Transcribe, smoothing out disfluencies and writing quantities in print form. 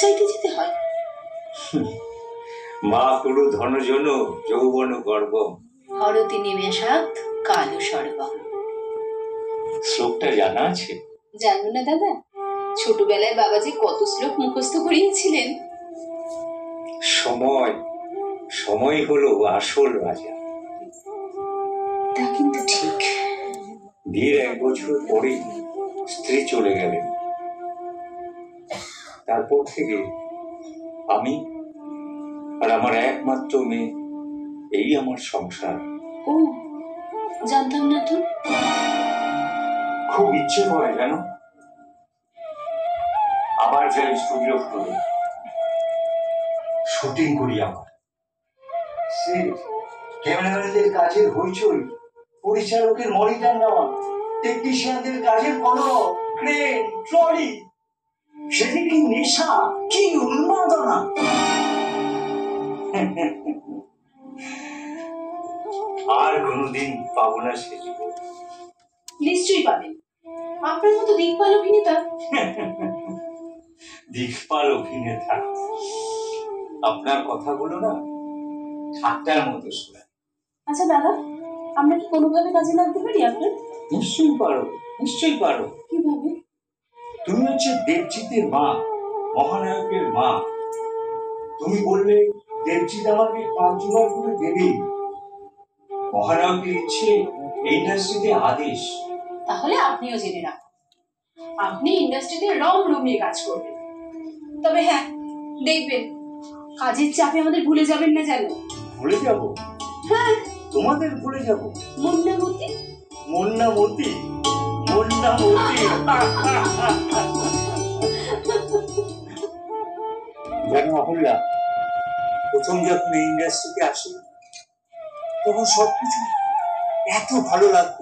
চাইতে যেতে হয়? মা পুরু ধনজন যৌবন গর্ব হরতি নিমেষাৎ কালো সর্বম। শ্লোকটা জানা আছে? জানবো না দাদা? ছোটবেলায় বাবাজি কত শ্লোক মুখস্থ করিয়েছিলেন। সময় সময় হলো আসল রাজা। তা কিন্তু ঠিক। বিয়ের 1 বছর পরেই স্ত্রী চলে গেলেন। তারপর থেকে আমি আর আমার একমাত্র মেয়ে, এই আমার সংসার। ও, জানতাম না তো। খুব ইচ্ছে করে জানো, আবার যাই স্টুডিও ফ্লোরে, শুটিং করি। আবার ক্যামেরাম্যানদের কাজের হইচই, পরিচালকের মনিটর নেওয়া, টেকনিশিয়ানদের কাজের কলরব, ক্রেন, ট্রলি, সেটি কি নেশা, কি উন্মাদনা! আর কোনোদিন পাবো না সে জীবন। নিশ্চয়ই পাবেন, আপনার মতো দিকপাল অভিনেতা। দিকপাল অভিনেতা, আপনার কথাগুলো না ঠাট্টার মতো শোনায়। আচ্ছা দাদা, আমরা কি কোনোভাবে কাজে লাগতে পারি আপনার? নিশ্চয়ই পারো, নিশ্চয়ই পারো। কিভাবে? তুমি হচ্ছে দেবজিতের মা, মহানায়কের মা। তুমি বললে দেবজিৎ আমাকে কাজ জোগাড় করে দেবেই। মহানায়কের ইচ্ছে এই ইন্ডাস্ট্রিতে আদেশ। তাহলে আপনিও জেনে রাখুন, আপনি ইন্ডাস্ট্রিতে রমরমিয়ে কাজ করবেন। তবে হ্যাঁ, দেখবেন কাজের চাপে আমাদের ভুলে যাবেন না যেন। ভুলে যাব? হ্যাঁ, তোমাদের ভুলে যাব? মুন্নামতি। মুন্নামতি, মুন্নামতি। জানো অহল্যা, প্রথম যখন এই ইন্ডাস্ট্রিতে আসি তখন সবকিছু এত ভালো লাগতো।